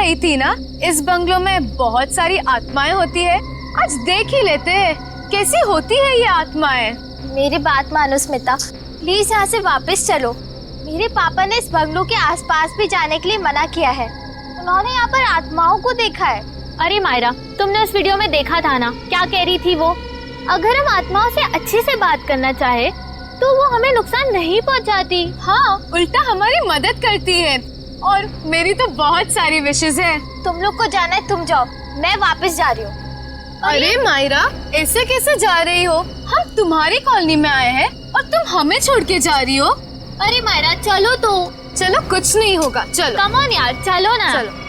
रही थी ना, इस बंगलों में बहुत सारी आत्माएं होती है। आज देख ही लेते हैं कैसी होती है ये आत्माएं। मेरी बात मानो स्मिता, प्लीज यहाँ से वापस चलो। मेरे पापा ने इस बंगलों के आसपास भी जाने के लिए मना किया है। उन्होंने यहाँ पर आत्माओं को देखा है। अरे मायरा, तुमने उस वीडियो में देखा था ना, क्या कह रही थी वो? अगर हम आत्माओं से अच्छे से बात करना चाहे तो वो हमें नुकसान नहीं पहुंचाती। हाँ, उल्टा हमारी मदद करती है। और मेरी तो बहुत सारी विशेष है। तुम लोग को जाना है, तुम जाओ, मैं वापस जा रही हूँ। अरे मायरा, ऐसे कैसे जा रही हो? हम तुम्हारी कॉलोनी में आए हैं और तुम हमें छोड़ के जा रही हो। अरे मायरा चलो तो। चलो, कुछ नहीं होगा, चलो। कम ऑन यार, चलो ना। चलो।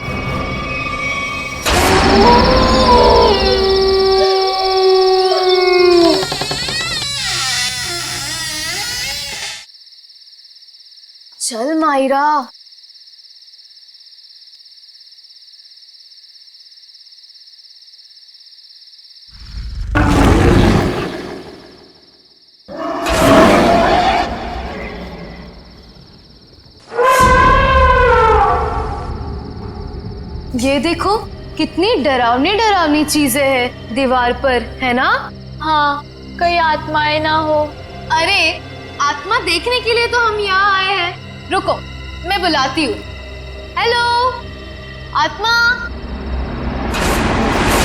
चल मायरा। ये देखो, कितनी डरावनी डरावनी चीजें हैं दीवार पर, है ना? हाँ, कहीं आत्माएं ना हो। अरे, आत्मा देखने के लिए तो हम यहाँ आए हैं। रुको, मैं बुलाती हूँ। हेलो आत्मा,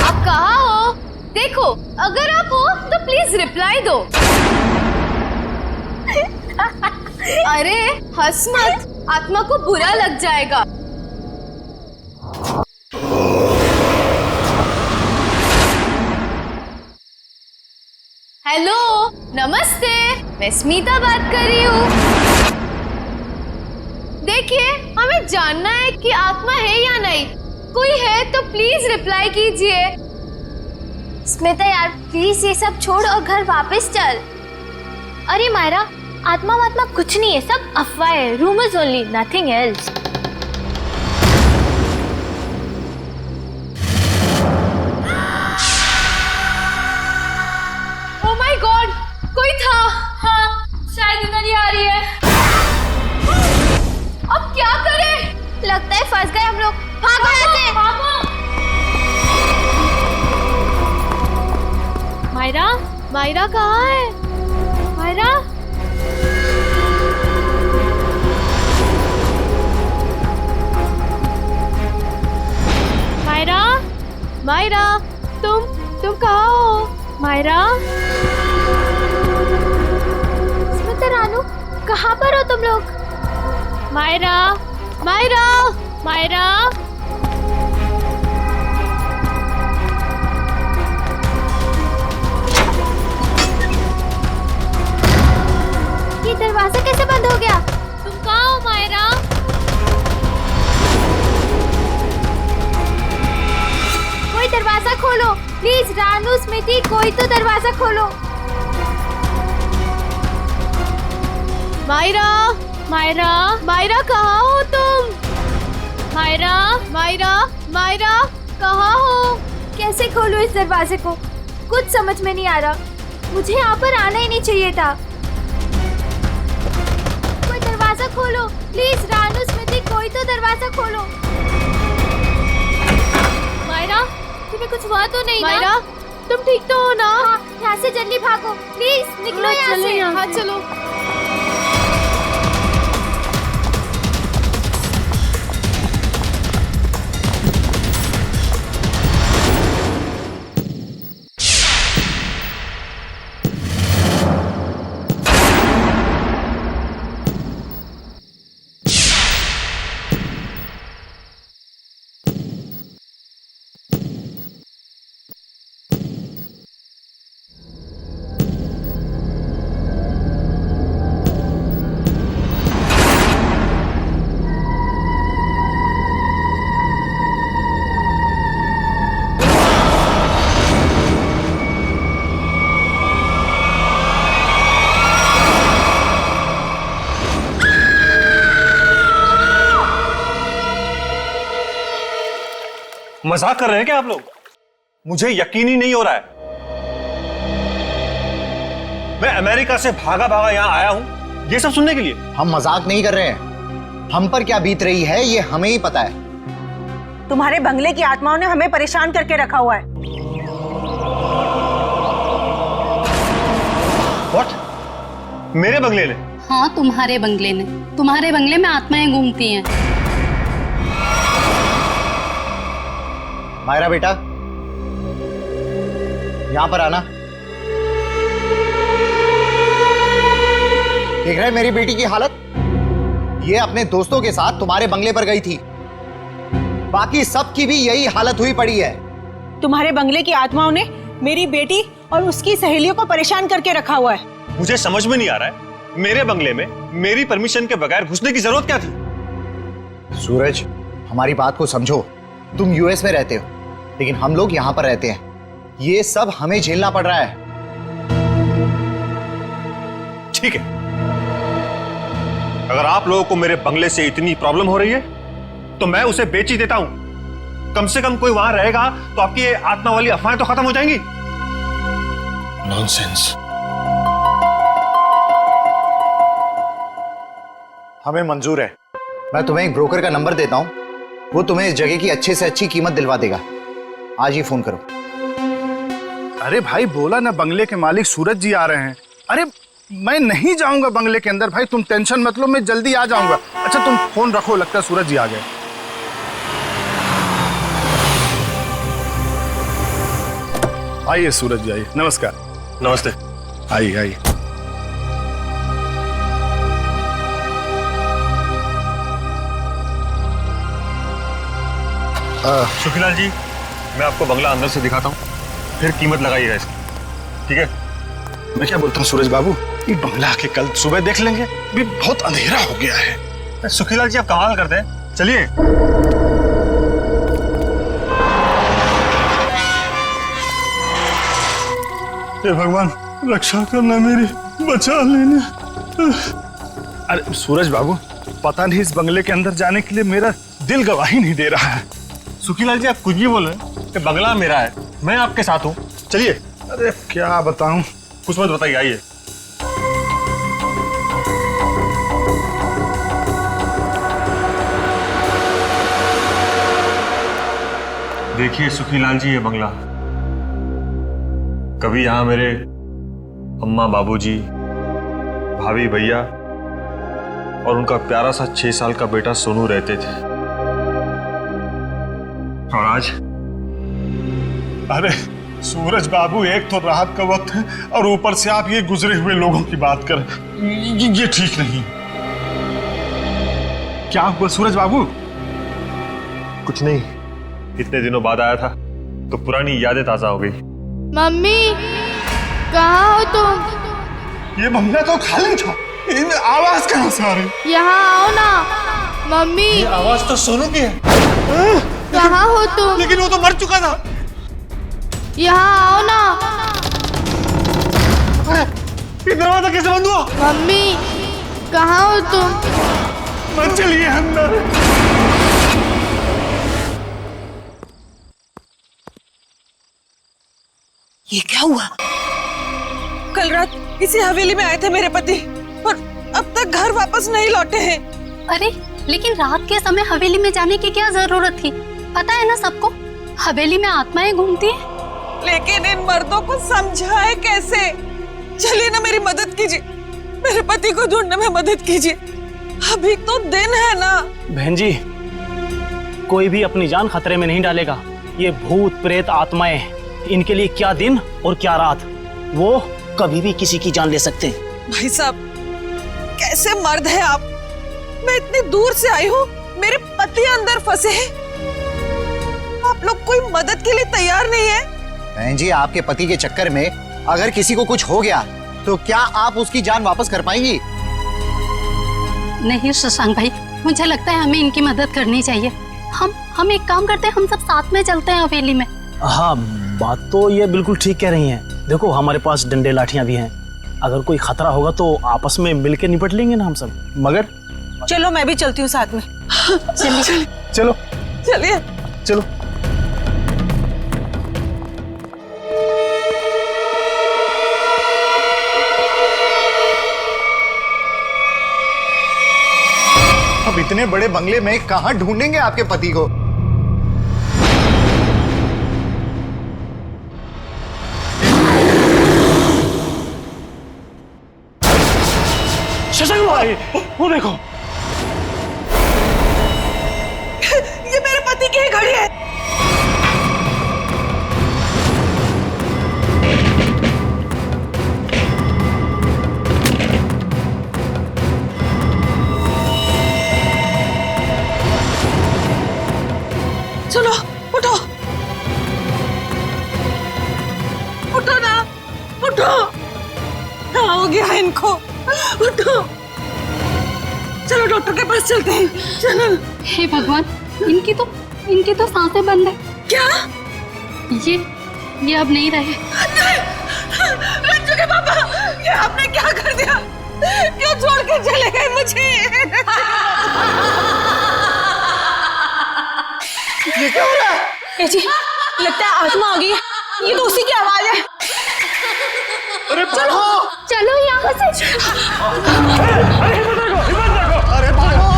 आप कहाँ हो? देखो, अगर आप हो तो प्लीज रिप्लाई दो। अरे हंस मत, आत्मा को बुरा लग जाएगा। हेलो, नमस्ते, मैं स्मिता बात कर रही हूँ। देखिए, हमें जानना है कि आत्मा है या नहीं। कोई है तो प्लीज रिप्लाई कीजिए। स्मिता यार, प्लीज ये सब छोड़ और घर वापस चल। अरे मायरा, आत्मा वात्मा कुछ नहीं है, सब अफवाह है, rumours only, nothing else. Oh my God, कोई था। हाँ, शायद इधर ही आ रही है। अब क्या करें? लगता है फंस गए हम लोग। भागो यहाँ से। मायरा, मायरा कहाँ है? मायरा, मायरा, मायरा, तुम कहाँ हो? मायरा, स्मिता रानू, कहाँ पर हो तुम लोग? मायरा, मायरा, मायरा, ये दरवाजा कैसे बंद हो गया? तुम कहाँ हो मायरा? कोई दरवाजा खोलो प्लीज। रानू, स्मिति, कोई तो दरवाजा खोलो। मायरा, मायरा, मायरा कहाँ हो तुम? मायरा, मायरा, मायरा कहाँ हो? कैसे खोलूं इस दरवाजे को? कुछ समझ में नहीं आ रहा। मुझे यहाँ पर आना ही नहीं चाहिए था। कोई दरवाजा खोलो प्लीज। रानू, स्मिति, कोई तो दरवाजा खोलो। मायरा, तुम्हें कुछ हुआ तो नहीं मायरा, ना? तुम ठीक तो हो ना? हाँ, यहाँ से जल्दी भागो प्लीज। निकलो यहाँ से। हाँ चलो। मजाक कर रहे हैं क्या आप लोग? मुझे यकीन ही नहीं हो रहा है। मैं अमेरिका से भागा भागा यहां आया हूं ये सब सुनने के लिए। हम मजाक नहीं कर रहे हैं। हम पर क्या बीत रही है ये हमें ही पता है। तुम्हारे बंगले की आत्माओं ने हमें परेशान करके रखा हुआ है। What? मेरे बंगले ने? हाँ, तुम्हारे बंगले ने। तुम्हारे बंगले में आत्माएं घूमती हैं। मायरा बेटा, यहां पर आना। देख रहे हैं मेरी बेटी की हालत? ये अपने दोस्तों के साथ तुम्हारे बंगले पर गई थी, बाकी सबकी भी यही हालत हुई पड़ी है। तुम्हारे बंगले की आत्माओं ने मेरी बेटी और उसकी सहेलियों को परेशान करके रखा हुआ है। मुझे समझ में नहीं आ रहा है, मेरे बंगले में मेरी परमिशन के बगैर घुसने की जरूरत क्या थी? सूरज, हमारी बात को समझो। तुम यूएस में रहते हो, लेकिन हम लोग यहां पर रहते हैं। ये सब हमें झेलना पड़ रहा है। ठीक है, अगर आप लोगों को मेरे बंगले से इतनी प्रॉब्लम हो रही है तो मैं उसे बेच ही देता हूं। कम से कम कोई वहां रहेगा तो आपकी ये आत्मा वाली अफवाहें तो खत्म हो जाएंगी। नॉनसेंस। हमें मंजूर है। मैं तुम्हें एक ब्रोकर का नंबर देता हूं, वो तुम्हें इस जगह की अच्छे से अच्छी कीमत दिलवा देगा। आज ही फोन करो। अरे भाई, बोला ना बंगले के मालिक सूरज जी आ रहे हैं। अरे मैं नहीं जाऊंगा बंगले के अंदर भाई, तुम टेंशन मत लो, मैं जल्दी आ जाऊंगा। अच्छा तुम फोन रखो, लगता है सूरज जी आ गए। आइए सूरज जी, आइए। नमस्कार। नमस्ते। आइए आइए। सुखीलाल जी, मैं आपको बंगला अंदर से दिखाता हूँ, फिर कीमत लगाइएगा इसकी, ठीक है? मैं क्या बोलता हूँ सूरज बाबू, ये बंगला आके कल सुबह देख लेंगे, अभी बहुत अंधेरा हो गया है। सुखीलाल जी, आप कमाल करते हैं, चलिए। हे भगवान, रक्षा करना मेरी, बचा लेना। अरे सूरज बाबू, पता नहीं इस बंगले के अंदर जाने के लिए मेरा दिल गवाही नहीं दे रहा है। सुखीलाल जी, आप कुछ भी बोल रहे हैं कि बंगला मेरा है, मैं आपके साथ हूँ, चलिए। अरे क्या बताऊं, कुछ मत बताइए, आइए। देखिए सुखीलाल जी, ये बंगला, कभी यहां मेरे अम्मा, बाबूजी, भाभी, भैया और उनका प्यारा सा 6 साल का बेटा सोनू रहते थे। और आज? अरे सूरज बाबू, एक तो रात का वक्त है और ऊपर से आप ये गुजरे हुए लोगों की बात करें, ये ठीक नहीं। क्या हुआ सूरज बाबू? कुछ नहीं, इतने दिनों बाद आया था तो पुरानी यादें ताजा हो गई। मम्मी, कहाँ हो तुम? ये बंगला तो खाली था, इनमें आवाज कहाँ से आ रही? यहाँ आओ ना। मम्मी, ये आवाज तो सोनू की है। कहाँ हो तुम? लेकिन वो तो मर चुका था। यहाँ आओ ना। ये दरवाजा कैसे बंद हुआ? मम्मी, कहाँ हो तुम? मत चलिए अंदर। ये क्या हुआ? कल रात इसी हवेली में आए थे मेरे पति और अब तक घर वापस नहीं लौटे हैं। अरे लेकिन रात के समय हवेली में जाने की क्या जरूरत थी? पता है ना सबको, हवेली में आत्माएं घूमती हैं। लेकिन इन मर्दों को समझाए कैसे? चलिए ना, मेरी मदद कीजिए, मेरे पति को ढूंढने में मदद कीजिए। अभी तो दिन है ना। बहन जी, कोई भी अपनी जान खतरे में नहीं डालेगा। ये भूत प्रेत आत्माएं, इनके लिए क्या दिन और क्या रात, वो कभी भी किसी की जान ले सकते हैं। भाई साहब, कैसे मर्द हैं आप? मैं इतनी दूर से आई हूँ, मेरे पति अंदर फंसे हैं, आप लोग कोई मदद के लिए तैयार नहीं है? बहन जी, आपके पति के चक्कर में अगर किसी को कुछ हो गया तो क्या आप उसकी जान वापस कर पाएंगी? नहीं शशांक भाई, मुझे लगता है हमें इनकी मदद करनी चाहिए। हम एक काम करते हैं, हम सब साथ में चलते हैं हवेली में। हाँ, बात तो ये बिल्कुल ठीक कह रही हैं। देखो, हमारे पास डंडे लाठियां भी हैं, अगर कोई खतरा होगा तो आपस में मिलकर निपट लेंगे ना हम सब। मगर चलो, मैं भी चलती हूँ साथ में। चलिए चलो चलिए चलो। अब इतने बड़े बंगले में कहां ढूंढेंगे आपके पति को? भाई, वो देखो। ये मेरे पति की ही घड़ी है। चलो उठो, उठो ना, उठो। क्या हो गया है इनको? उठो, चलो डॉक्टर के पास चलते हैं। चलो। हे भगवान, इनकी तो सांसें बंद है। क्या? ये अब नहीं रहे। रंजू के पापा, ये आपने क्या कर दिया? क्यों छोड़ के चले गए मुझे? ये क्या हो रहा है? जी, लगता है आत्मा आ गई है। ये तो उसी की आवाज है। अरे चलो चलो यहाँ से। अरे भागो!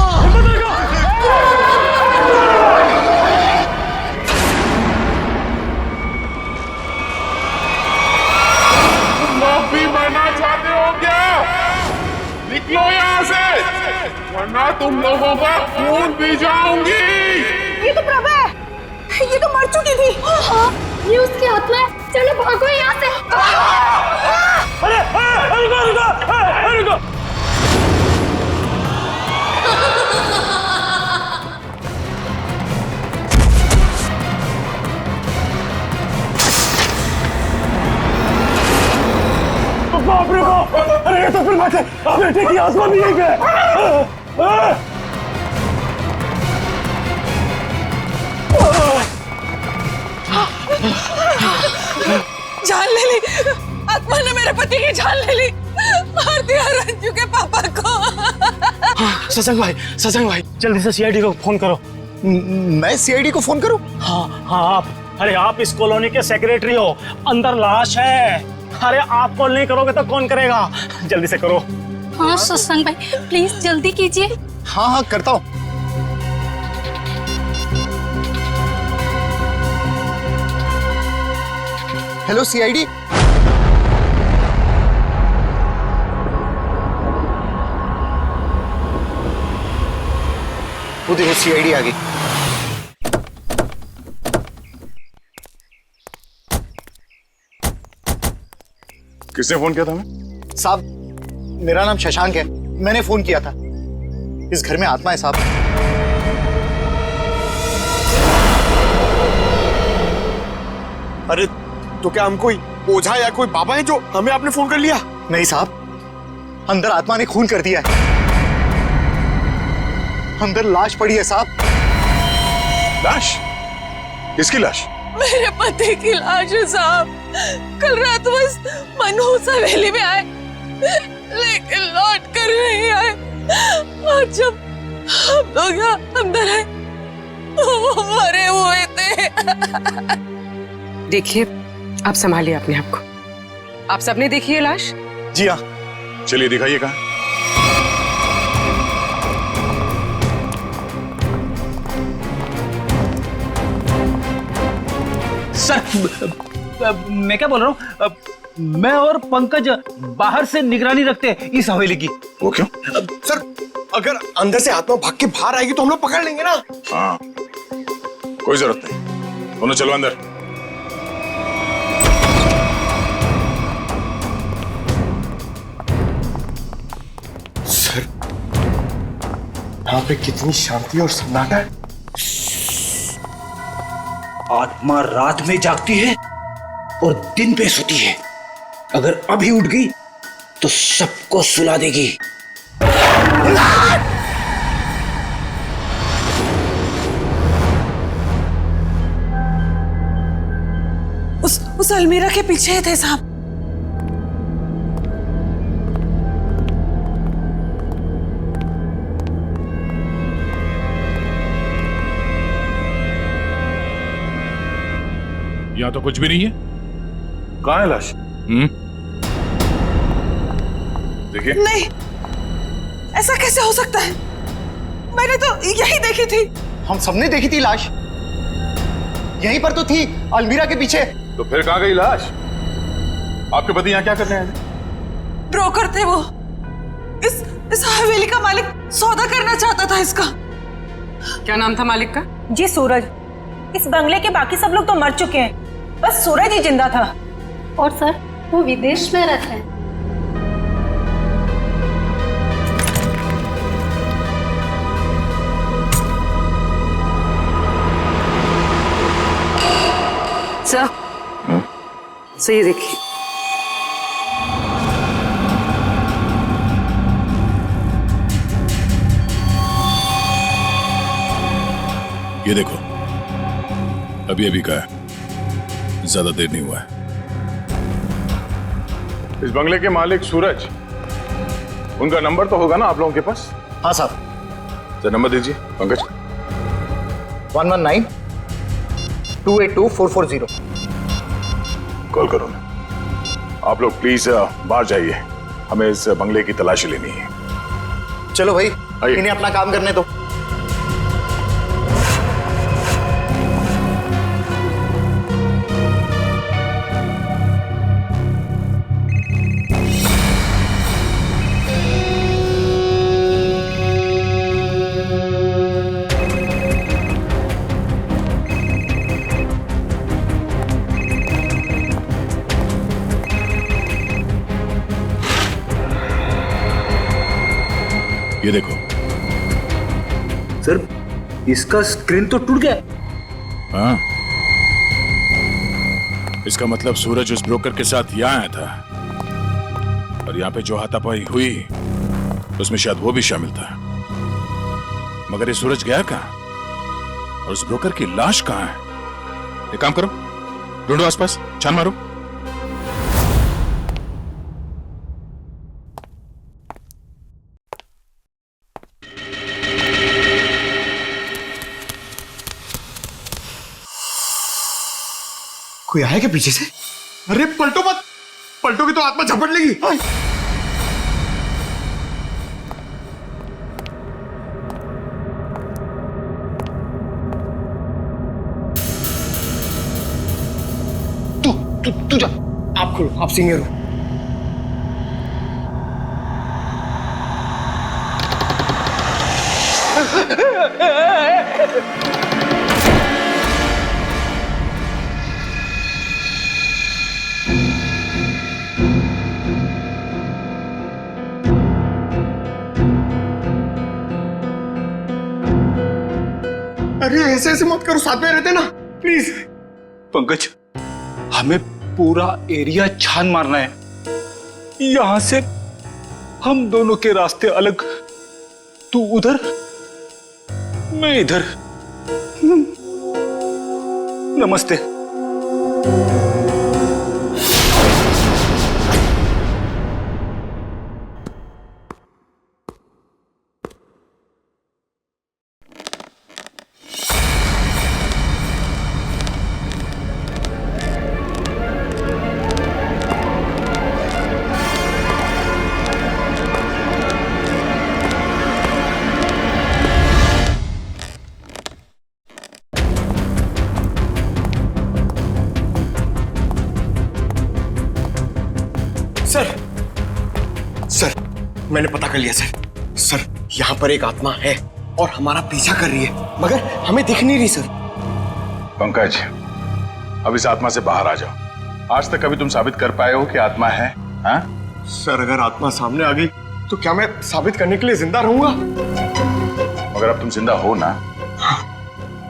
माफी मांगना चाहते हो क्या? निकलो यहाँ से, वरना तुम लोगों का खून पी जाऊंगी। ये तो प्रभा है, ये तो मर चुकी थी। ये उसकी आत्मा है। चलो भागो यहाँ से। अरे रुको। बाप रे बाप! अरे ये तो फिर बात है, बेटे की आत्मा भी यहीं पे है। जान ले ली, आत्मा ने मेरे पति की जान ले ली। मार दिया रंजू के पापा को। सत्संग भाई, जल्दी से सीआईडी को फोन करो। मैं सीआईडी को फोन करूं? हाँ आप। अरे आप इस कॉलोनी के सेक्रेटरी हो, अंदर लाश है। अरे आप कॉल नहीं करोगे तो कौन करेगा? जल्दी से करो। हाँ सत्संग भाई, प्लीज जल्दी कीजिए। हाँ करता हूं। Hello CID. वो देखो सीआईडी आ गई। किसने फोन किया था हमें? साहब, मेरा नाम शशांक है, मैंने फोन किया था। इस घर में आत्मा है साहब। अरे तो क्या हम कोई ओझा या कोई बाबा है जो हमें आपने फोन कर लिया? नहीं साहब, अंदर आत्मा ने खून कर दिया है। अंदर लाश पड़ी है साहब। लाश? किसकी लाश? मेरे पति की लाश है साहब। कल रात बस मनहूस हवेली में आए, लेकिन लौट कर नहीं आए। और जब हम लोग यहाँ अंदर आए तो वो मरे हुए थे। देखिए, आप संभालिए अपने आप को। आप सबने देखी है लाश? जी हाँ। चलिए दिखाइए कहाँ। सर, मैं क्या बोल रहा हूँ, मैं और पंकज बाहर से निगरानी रखते हैं इस हवेली की। वो क्यों? सर, अगर अंदर से आत्मा भाग के बाहर आएगी तो हम लोग पकड़ लेंगे ना। हाँ, कोई जरूरत नहीं, दोनों चलो अंदर। सर, यहाँ पे कितनी शांति और सन्नाटा है। आत्मा रात में जागती है और दिन पे सोती है। अगर अभी उठ गई तो सबको सुला देगी। उस अलमीरा के पीछे थे साहब। यहाँ तो कुछ भी नहीं है। कहाँ है लाश? देखिए। नहीं, ऐसा कैसे हो सकता है? मैंने तो यही देखी थी। हम सबने देखी थी लाश, यहीं पर तो थी, अलमीरा के पीछे। तो फिर कहाँ गई लाश? आपके पति यहाँ क्या कर रहे हैं? ब्रोकर थे वो। इस हवेली का मालिक सौदा करना चाहता था इसका। क्या नाम था मालिक का? जी सूरज। इस बंगले के बाकी सब लोग तो मर चुके हैं, बस सूरज ही जिंदा था। और सर वो विदेश में रहते हैं। सर ये देखिए। ये देखो, अभी अभी का है, ज्यादा देर नहीं हुआ है। इस बंगले के मालिक सूरज, उनका नंबर तो होगा ना आप लोगों के पास? हाँ साहब। सर नंबर दीजिए पंकज। 119-282-440। कॉल करो ना। आप लोग प्लीज बाहर जाइए, हमें इस बंगले की तलाशी लेनी है। चलो भाई, आइए। इन्हें अपना काम करने दो। ये देखो सर, इसका स्क्रीन तो टूट गया। हाँ, इसका मतलब सूरज उस ब्रोकर के साथ यहाँ आया था और यहाँ पे जो हाथापाई हुई उसमें शायद वो भी शामिल था। मगर ये सूरज गया कहाँ और उस ब्रोकर की लाश कहाँ है? एक काम करो, ढूंढो आसपास, छान मारो। कोई आया क्या पीछे से? अरे पलटो मत, पलटोगे तो आत्मा झपट लेगी। तू जा, आप खोलो, आप सीनियर हो। अरे ऐसे ऐसे मत करो, साथ में रहते ना प्लीज। पंकज, हमें पूरा एरिया छान मारना है। यहां से हम दोनों के रास्ते अलग, तू उधर मैं इधर। नमस्ते। सर, मैंने पता कर लिया सर। सर, यहाँ पर एक आत्मा है और हमारा पीछा कर रही है, मगर हमें दिख नहीं रही सर। पंकज, अब इस आत्मा से बाहर आ जाओ। आज तक कभी तुम साबित कर पाए हो कि आत्मा है? हाँ? सर, अगर आत्मा सामने आ गई तो क्या मैं साबित करने के लिए जिंदा रहूंगा? मगर अब तुम जिंदा हो ना,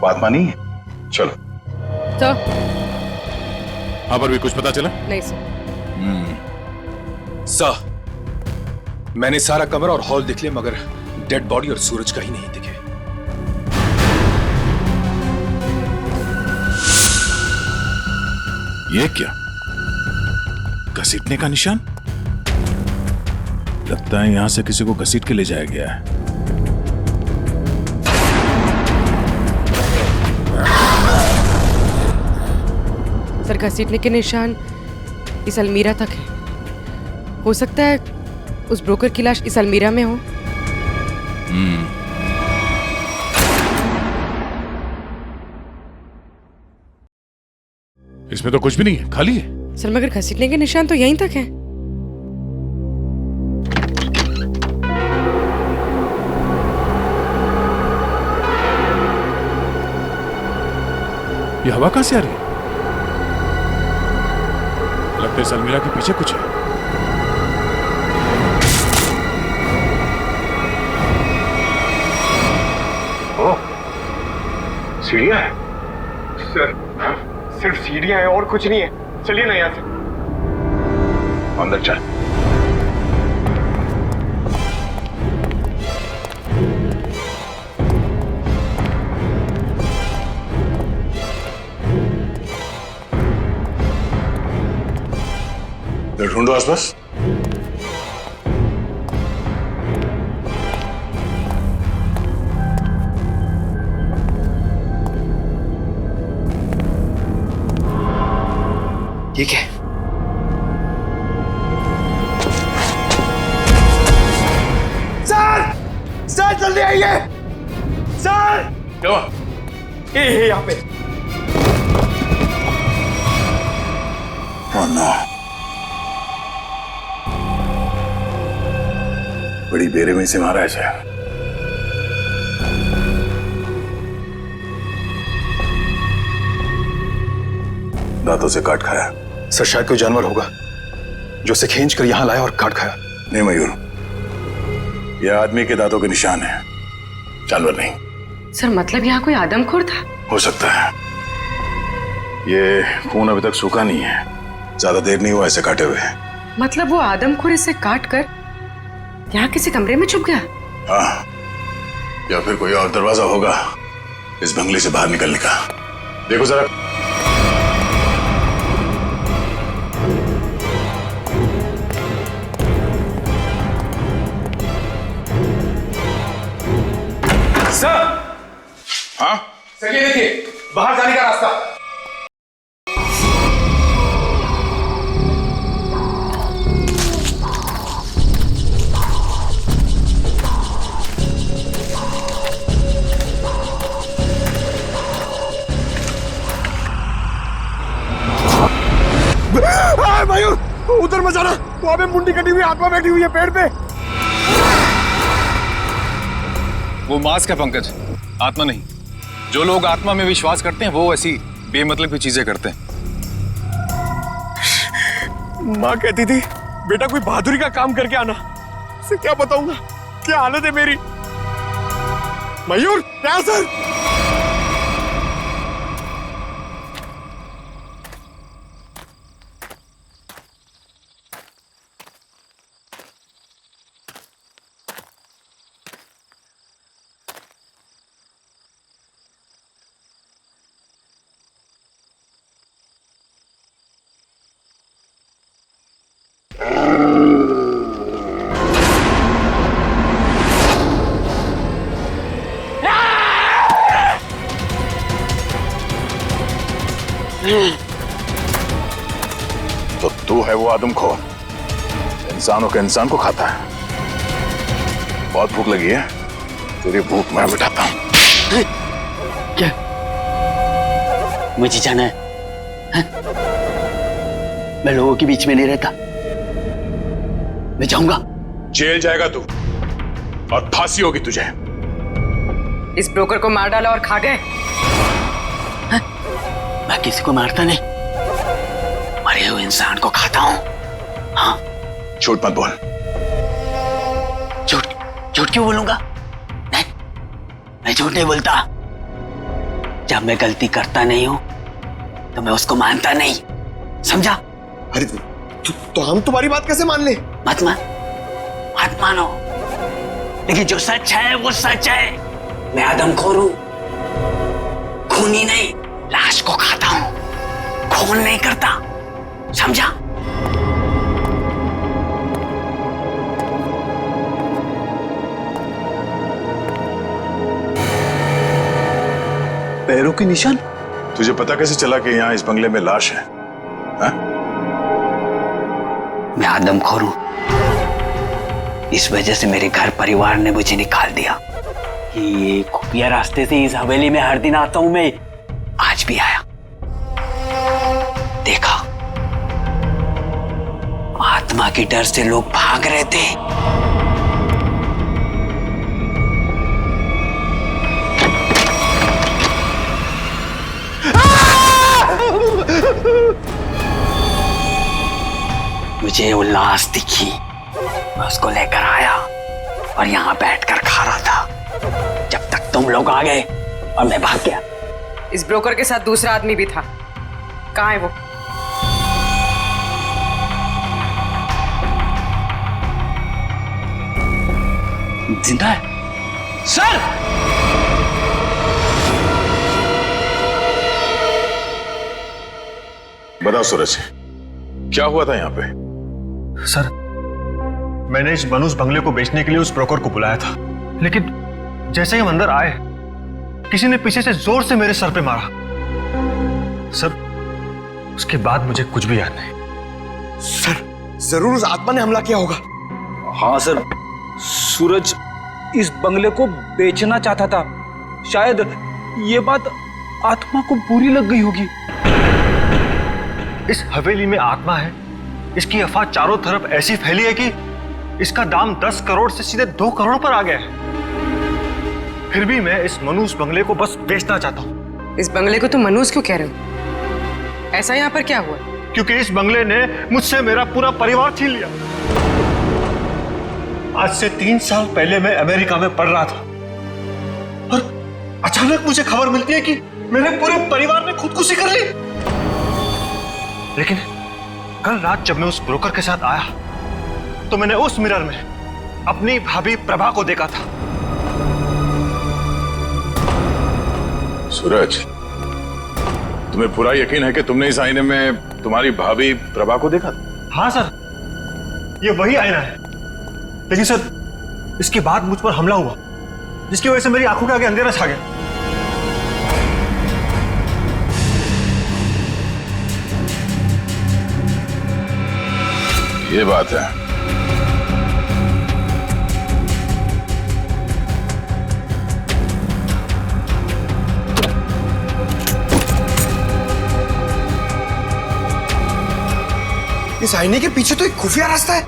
वो आत्मा नहीं है। चलो। तो हाँ, पर भी कुछ पता चला? नहीं सर। सर, मैंने सारा कमरा और हॉल देख लिया, मगर डेड बॉडी और सूरज का ही नहीं दिखे। ये क्या? घसीटने का निशान? लगता है यहां से किसी को घसीट के ले जाया गया है। सर, घसीटने के निशान इस अलमीरा तक है। हो सकता है उस ब्रोकर की लाश इस अलमीरा में हो। इसमें तो कुछ भी नहीं है, खाली है। सर, मगर घसीटने के निशान तो यहीं तक है। ये हवा कहां से आ रही है? लगता है सलमीरा के पीछे कुछ है। सीढ़ियां है सर, सिर्फ सीढ़ियां हैं और कुछ नहीं है। चलिए ना यहाँ से। अंदर चल। ढूंढो आसपास। ठीक है। सर जल्दी आइए सर। क्या? ये यहाँ पे। Oh no. बड़ी बेरहमी से मारा है सर। दांतों से काट खाया। सर शायद कोई जानवर होगा जो उसे खींच कर यहाँ लाया और काट खाया। नहीं मयूर, यह आदमी के दांतों के निशान है, जानवर नहीं। सर मतलब यहाँ कोई आदमखोर था? हो सकता है। ये खून अभी तक सूखा नहीं है, ज्यादा देर नहीं हुआ ऐसे काटे हुए। मतलब वो आदमखोर इसे काट कर यहाँ किसी कमरे में छुप गया? हाँ, या फिर कोई और दरवाजा होगा इस बंगले से बाहर निकलने का। देखो जरा। सर। हाँ सर ये देखिए, बाहर जाने का रास्ता। मयूर उधर मत जाना, वहां पे मुंडी कटी हुई आत्मा बैठी हुई है पेड़ पे। वो मास्क है पंकज, आत्मा नहीं। जो लोग आत्मा में विश्वास करते हैं वो ऐसी बेमतलब की चीजें करते हैं। माँ कहती थी बेटा कोई बहादुरी का काम करके आना। इसे क्या बताऊंगा क्या हालत है मेरी। मयूर क्या सर? तो तू है वो आदमखोर, इंसानों के इंसान को खाता है। बहुत भूख लगी है, तेरी भूख मैं मिटाता हूं। क्या मुझे जाना है? मैं लोगों के बीच में नहीं रहता, मैं जाऊंगा। जेल जाएगा तू और फांसी होगी तुझे। इस ब्रोकर को मार डाला और खा गए। मैं किसी को मारता नहीं, मरे हुए इंसान को खाता हूं। हाँ, झूठ मत बोल। झूठ क्यों बोलूंगा? नहीं, मैं झूठ नहीं बोलता। जब मैं गलती करता नहीं हूं तो मैं उसको मानता नहीं, समझा? अरे तो हम तुम्हारी बात कैसे मान ले? मत मानो, लेकिन जो सच है वो सच है। मैं आदमखोर हूं, खूनी नहीं, लाश को खाता हूं, खून नहीं करता, समझा? पैरों के निशान? तुझे पता कैसे चला कि यहाँ इस बंगले में लाश है? हा? मैं आदमखोर हूं, इस वजह से मेरे घर परिवार ने मुझे निकाल दिया। ये खुफिया रास्ते से इस हवेली में हर दिन आता हूं मैं, आज भी आया। देखा, आत्मा के डर से लोग भाग रहे थे। मुझे वो लाश दिखी, मैं उसको लेकर आया और यहाँ बैठकर खा रहा था जब तक तुम लोग आ गए और मैं भाग गया। इस ब्रोकर के साथ दूसरा आदमी भी था, कहाँ है वो? जिंदा है सर। बताओ सूरज, क्या हुआ था यहाँ पे? सर, मैंने इस मनुष्य बंगले को बेचने के लिए उस ब्रोकर को बुलाया था, लेकिन जैसे ही हम अंदर आए किसी ने पीछे से जोर से मेरे सर पे मारा। सर, उसके बाद मुझे कुछ भी याद नहीं। सर, जरूर उस आत्मा ने हमला किया होगा। हाँ सर, सूरज इस बंगले को बेचना चाहता था। शायद ये बात आत्मा को बुरी लग गई होगी। इस हवेली में आत्मा है, इसकी अफवाह चारों तरफ ऐसी फैली है कि इसका दाम 10 करोड़ से सीधे 2 करोड़ पर आ गया है। फिर भी मैं इस मनूस बंगले को बस बेचना चाहता हूँ। इस बंगले को तुम मनूस क्यों कह रहे हो? ऐसा यहाँ पर क्या हुआ? क्योंकि इस बंगले ने मुझसे मेरा पूरा परिवार छीन लिया। आज से 3 साल पहले मैं अमेरिका में पढ़ रहा था और अचानक मुझे खबर मिलती है कि मेरे पूरे परिवार ने खुदकुशी कर ली। लेकिन कल रात जब मैं उस ब्रोकर के साथ आया तो मैंने उस मिरर में अपनी भाभी प्रभा को देखा था। सूरज, तुम्हें पूरा यकीन है कि तुमने इस आईने में तुम्हारी भाभी प्रभा को देखा? हाँ सर, ये वही आईना है। लेकिन सर, इसके बाद मुझ पर हमला हुआ जिसकी वजह से मेरी आंखों के आगे अंधेरा छा गया। ये बात है। इस आईने के पीछे तो एक खुफिया रास्ता है।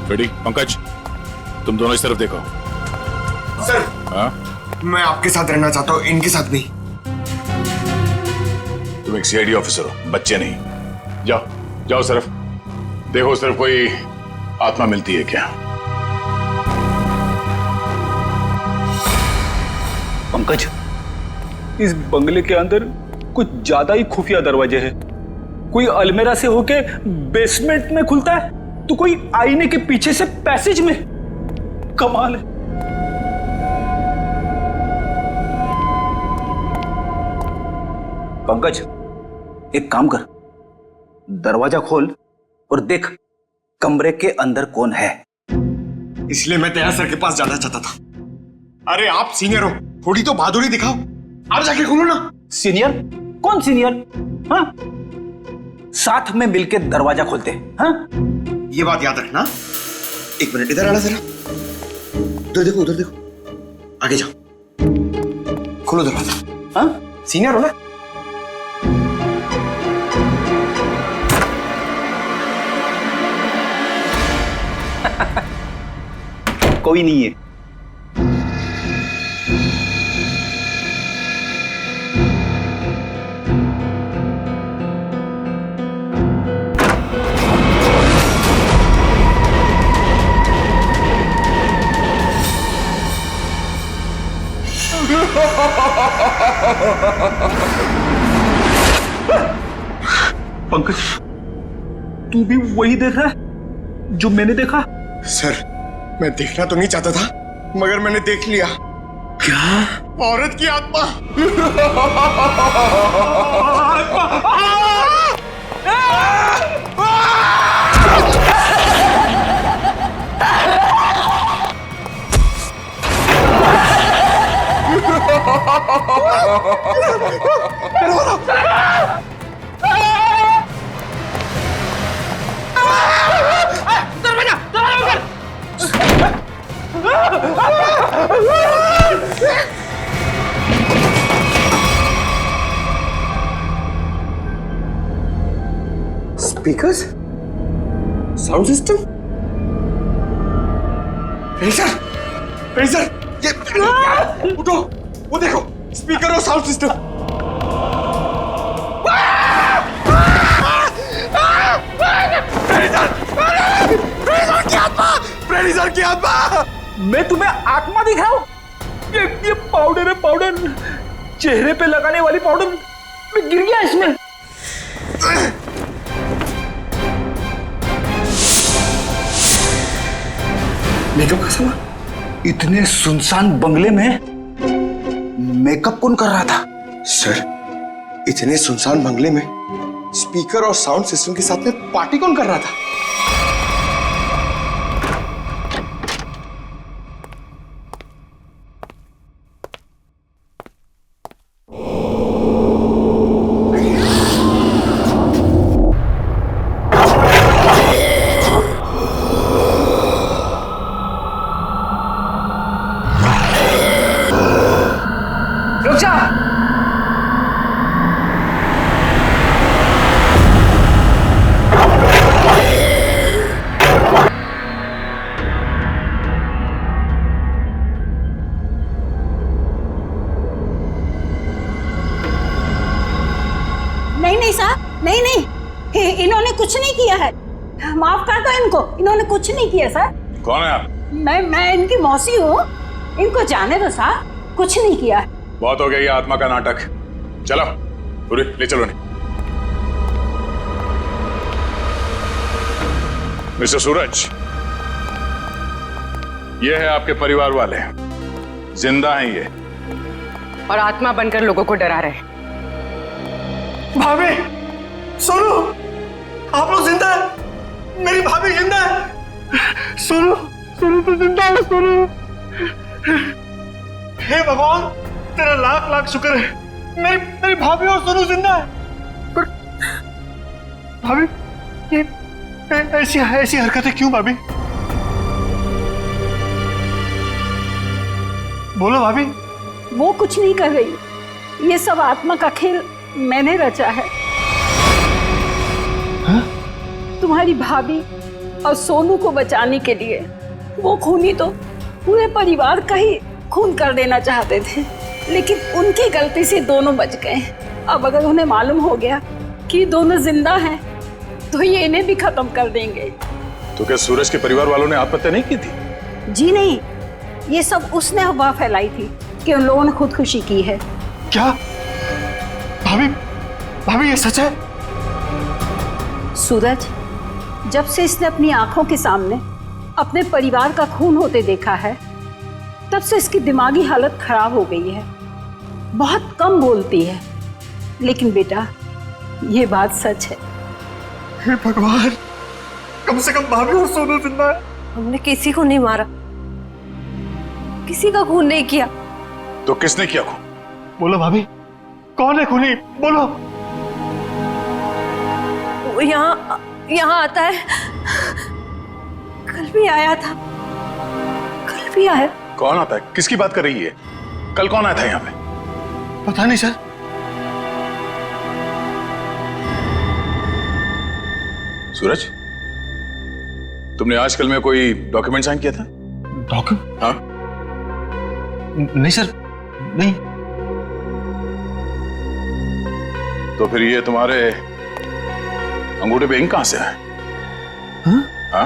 रेडी? पंकज, तुम दोनों इस तरफ देखो। सर, हाँ? मैं आपके साथ रहना चाहता हूँ, इनके साथ नहीं। तुम एक सीआईडी ऑफिसर हो, बच्चे नहीं। जाओ जाओ, सिर्फ देखो सिर्फ कोई आत्मा मिलती है क्या। पंकज, इस बंगले के अंदर कुछ ज्यादा ही खुफिया दरवाजे हैं। कोई अलमेरा से होके बेसमेंट में खुलता है तो कोई आईने के पीछे से पैसेज में। कमाल है। पंकज, एक काम कर, दरवाजा खोल और देख कमरे के अंदर कौन है। इसलिए मैं तेरा सर के पास जाना चाहता था। अरे आप सीनियर हो, थोड़ी तो बहादुरी दिखाओ। आप जाके खोलो ना। सीनियर? कौन सीनियर? हाँ, साथ में मिलके दरवाजा खोलते। हाँ, ये बात याद रखना। 1 मिनट इधर आना जरा। उधर देखो, उधर देखो, आगे जाओ, खोलो दरवाजा। हाँ, सीनियर हो ना। कोई नहीं है। पंकज, तू भी वही देख रहा है जो मैंने देखा? सर, मैं देखना तो नहीं चाहता था, मगर मैंने देख लिया। क्या? औरत की आत्मा। Speakers, sound system. सर, ये उठो, वो देखो, स्पीकर और साउंड सिस्टम। प्रेडिसर की आत्मा! मैं तुम्हें आत्मा दिख रहा हूँ? ये पाउडर है, पाउडर, चेहरे पे लगाने वाली पाउडर। मैं गिर गया इसमें। मेकअप का सामान इतने सुनसान बंगले में मेकअप कौन कर रहा था? सर, इतने सुनसान बंगले में स्पीकर और साउंड सिस्टम के साथ में पार्टी कौन कर रहा था? रुक जा। नहीं साहब, नहीं, इन्होंने कुछ नहीं किया है। माफ कर दो इनको, इन्होंने कुछ नहीं किया सर। कौन है आप? मैं इनकी मौसी हूँ, इनको जाने दो साहब, कुछ नहीं किया है। बहुत हो गया ये आत्मा का नाटक। चलो पूरी ले चलो। नहीं मिस्टर सूरज, ये है आपके परिवार वाले, जिंदा हैं ये, और आत्मा बनकर लोगों को डरा रहे हैं। भाभी, सोनू, आप लोग जिंदा है? मेरी भाभी जिंदा है? सोनू, सोनू तो जिंदा है, सोनू। हे भगवान, तेरा लाख लाख शुक्र है, मेरी भाभी और सोनू जिंदा है। पर भाभी, ये ऐसी हरकतें क्यों भाभी? बोलो भाभी। वो कुछ नहीं कर रही, ये सब आत्मा का खेल मैंने रचा है। हा? तुम्हारी भाभी और सोनू को बचाने के लिए वो खूनी तो पूरे परिवार का ही खून कर देना चाहते थे, लेकिन उनकी गलती से दोनों बच गए। अब अगर उन्हें मालूम हो गया कि दोनों जिंदा हैं, तो ये इन्हें भी खत्म कर देंगे। तो क्या सूरज के परिवार वालों ने आत्महत्या नहीं की थी? जी नहीं, ये सब उसने अफवाह फैलाई थी कि उन लोगों ने खुदकुशी की है। क्या भाभी ये सच है? सूरज, जब से इसने अपनी आंखों के सामने अपने परिवार का खून होते देखा है, तब से इसकी दिमागी हालत खराब हो गई है। बहुत कम बोलती है, लेकिन बेटा ये बात सच है। हे भगवान, कम से कम भाभी और सोनू जिंदा है। हमने किसी को नहीं मारा, किसी का खून नहीं किया। तो किसने किया खून? बोलो भाभी, कौन है खूनी? बोलो। वो यहाँ आता है, कल भी आया था, कल भी आया। कौन आता है? किसकी बात कर रही है? कल कौन आया था यहाँ पे? पता नहीं सर। सूरज, तुमने आजकल में कोई डॉक्यूमेंट साइन किया था? डॉक्यूमेंट? हाँ। नहीं सर, नहीं। तो फिर ये तुम्हारे अंगूठे पे इंक कहां से आया? हाँ?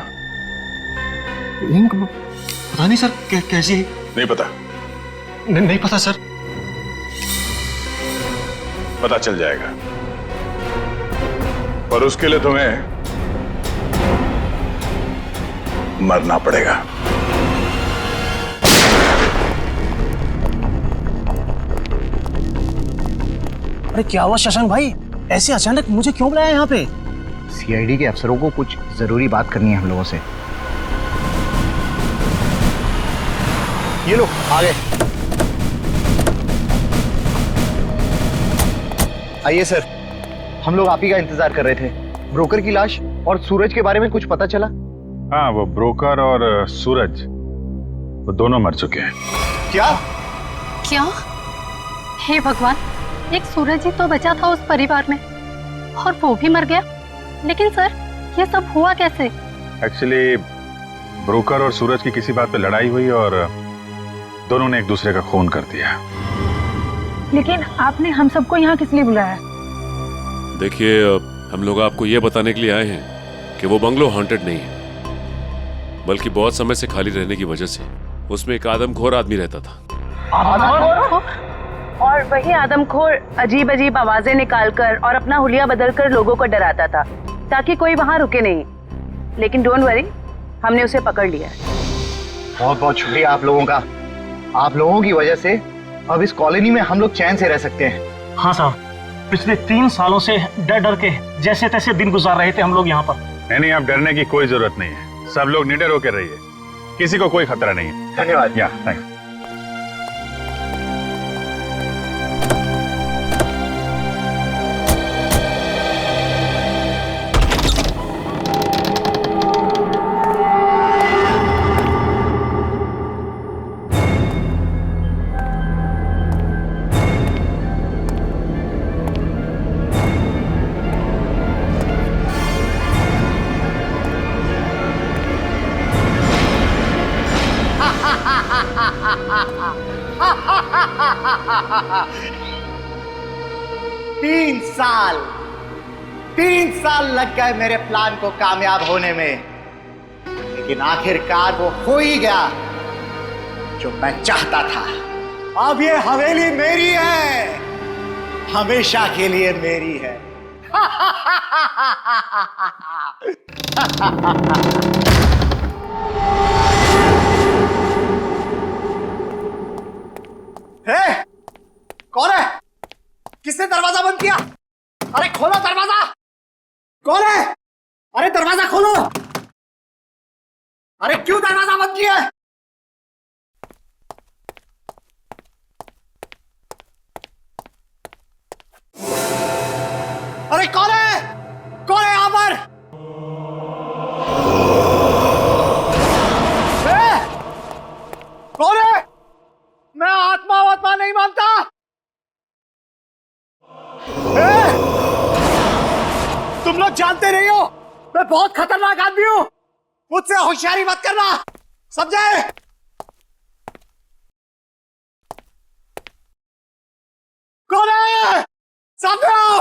इंक पता नहीं सर, कैसी? नहीं पता? नहीं पता सर। पता चल जाएगा, पर उसके लिए तुम्हें मरना पड़ेगा। अरे क्या हुआ शशांक भाई, ऐसे अचानक मुझे क्यों बुलाया यहाँ पे? सीआईडी के अफसरों को कुछ जरूरी बात करनी है हम लोगों से। ये लो आ गए। आइए सर, हम लोग आप ही का इंतजार कर रहे थे। ब्रोकर की लाश और सूरज के बारे में कुछ पता चला? हाँ, वो ब्रोकर और सूरज वो दोनों मर चुके हैं। क्या? हे भगवान, एक सूरज ही तो बचा था उस परिवार में, और वो भी मर गया। लेकिन सर, ये सब हुआ कैसे? एक्चुअली ब्रोकर और सूरज की किसी बात पे लड़ाई हुई और दोनों ने एक दूसरे का खून कर दिया। लेकिन आपने हम सबको यहाँ किस लिए बुलाया? देखिए, हम लोग आपको ये बताने के लिए आए हैं कि कि वो बंगलो हॉन्टेड नहीं है, बल्कि बहुत समय से खाली रहने की वजह से उसमें एक आदमखोर आदमी रहता था। और वही आदमखोर अजीब अजीब आवाजें निकालकर और अपना हुलिया बदलकर लोगों को डराता था ताकि कोई वहां रुके नहीं। लेकिन डोंट वरी, हमने उसे पकड़ लिया। बहुत बहुत शुक्रिया आप लोगों का। आप लोगों की वजह से अब इस कॉलोनी में हम लोग चैन से रह सकते हैं। हाँ साहब, पिछले 3 सालों से डर डर के जैसे तैसे दिन गुजार रहे थे हम लोग यहाँ पर। नहीं, आप डरने की कोई जरूरत नहीं है। सब लोग निडर होकर रहिए, किसी को कोई खतरा नहीं है। धन्यवाद। या थैंक्स। तीन साल लग गए मेरे प्लान को कामयाब होने में, लेकिन आखिरकार वो हो ही गया जो मैं चाहता था। अब ये हवेली मेरी है, हमेशा के लिए मेरी है। कौन है? किसने दरवाजा बंद किया? अरे खोलो दरवाजा! कौन है? अरे दरवाजा खोलो! अरे क्यों दरवाजा बंद किया? अरे कौन है? कौन है यहां पर? कौन है? मैं आत्मा नहीं मानता। तुम लोग जानते नहीं हो मैं बहुत खतरनाक आदमी हूं, मुझसे होशियारी मत करना, समझे? कौन है? सामने आओ।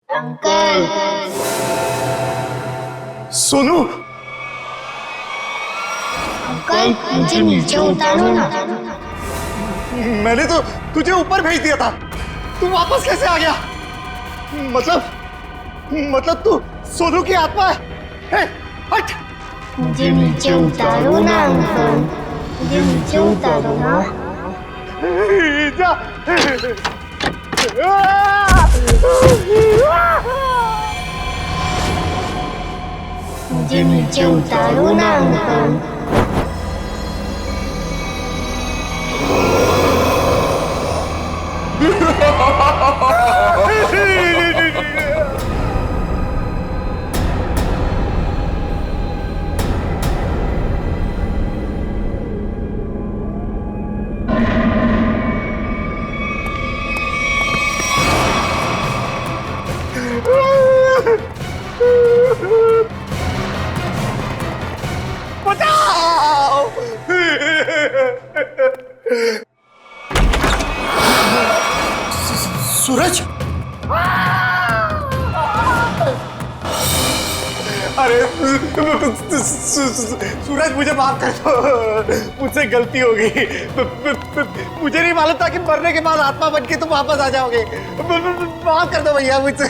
अंकल। सोनू, अंकल मुझे नीचे उतारो ना। मैंने तो तुझे ऊपर भेज दिया था, तू वापस कैसे आ गया? मतलब तू सोनू की आत्मा है? हट! मुझे नीचे उतारो ना अंकल, मुझे नीचे उतारो ना। जा। मुझे नीचे उतारो ना अंकल। बचाओ! सूरज! अरे सूरज मुझे माफ कर दो, मुझसे गलती हो गई। मुझे नहीं मालूम था कि मरने के बाद आत्मा बन के तुम वापस आ जाओगे। माफ कर दो भैया मुझसे।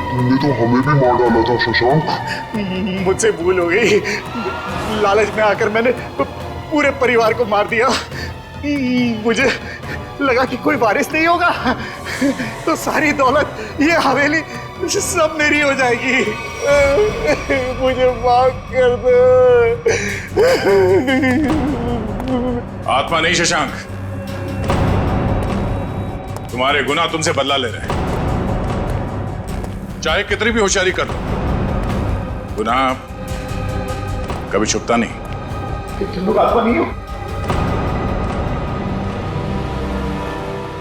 तुमने तो हमें भी मार डाला था शशांक। मुझसे भूल हो गई, लालच में आकर मैंने पूरे परिवार को मार दिया। मुझे लगा कि कोई वारिस नहीं होगा तो सारी दौलत, ये हवेली सब मेरी हो जाएगी। मुझे माफ कर दो। आत्मा नहीं शशांक, तुम्हारे गुनाह तुमसे बदला ले रहे हैं। चाहे कितनी भी होशियारी कर लो, गुनाह कभी छुपता नहीं। तुम लोग आत्मा नहीं हो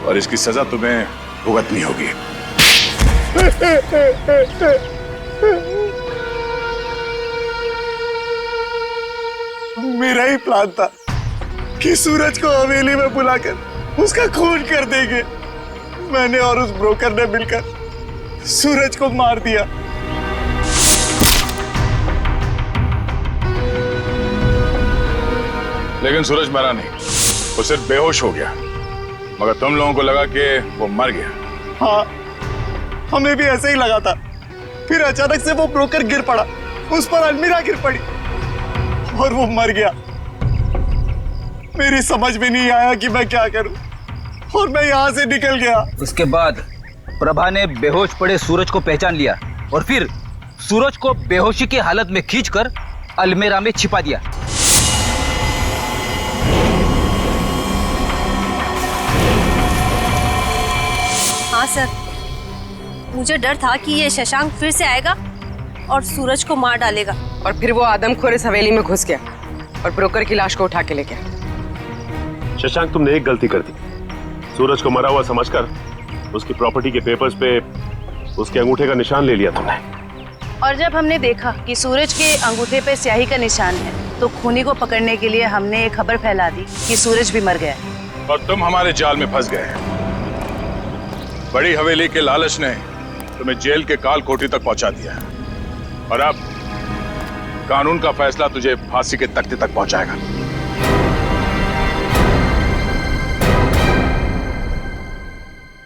और इसकी सजा तुम्हें भुगतनी होगी। मेरा ही प्लान था कि सूरज को हवेली में बुलाकर उसका खून कर देंगे, मैंने और उस ब्रोकर ने मिलकर सूरज को मार दिया। लेकिन सूरज मरा नहीं, वो सिर्फ बेहोश हो गया, मगर तुम लोगों को लगा कि वो मर गया। हाँ, हमें भी ऐसे ही लगा था। फिर अचानक से वो ब्रोकर गिर पड़ा, उस पर अलमीरा गिर पड़ी और वो मर गया। मेरी समझ में नहीं आया कि मैं क्या करूं और मैं यहां से निकल गया। उसके बाद प्रभा ने बेहोश पड़े सूरज को पहचान लिया और फिर सूरज को बेहोशी की हालत में खींचकर अलमीरा में छिपा दिया। हाँ सर, मुझे डर था कि ये शशांक फिर से आएगा और सूरज को मार डालेगा। और फिर वो आदमखोर इस हवेली में घुस गया और ब्रोकर की लाश को उठा के ले गया। शशांक, तुमने एक गलती कर दी। सूरज को मरा हुआ समझकर उसकी प्रॉपर्टी के पेपर्स पे उसके अंगूठे का निशान ले लिया तुमने। और जब हमने देखा कि सूरज के अंगूठे पे स्याही का निशान है तो खूनी को पकड़ने के लिए हमने एक खबर फैला दी कि सूरज भी मर गया है। और तुम हमारे जाल में फंस गए। बड़ी हवेली के लालच ने तुम्हें जेल के काल कोठरी तक पहुंचा दिया और अब कानून का फैसला तुझे फांसी के तख्ते तक पहुंचाएगा।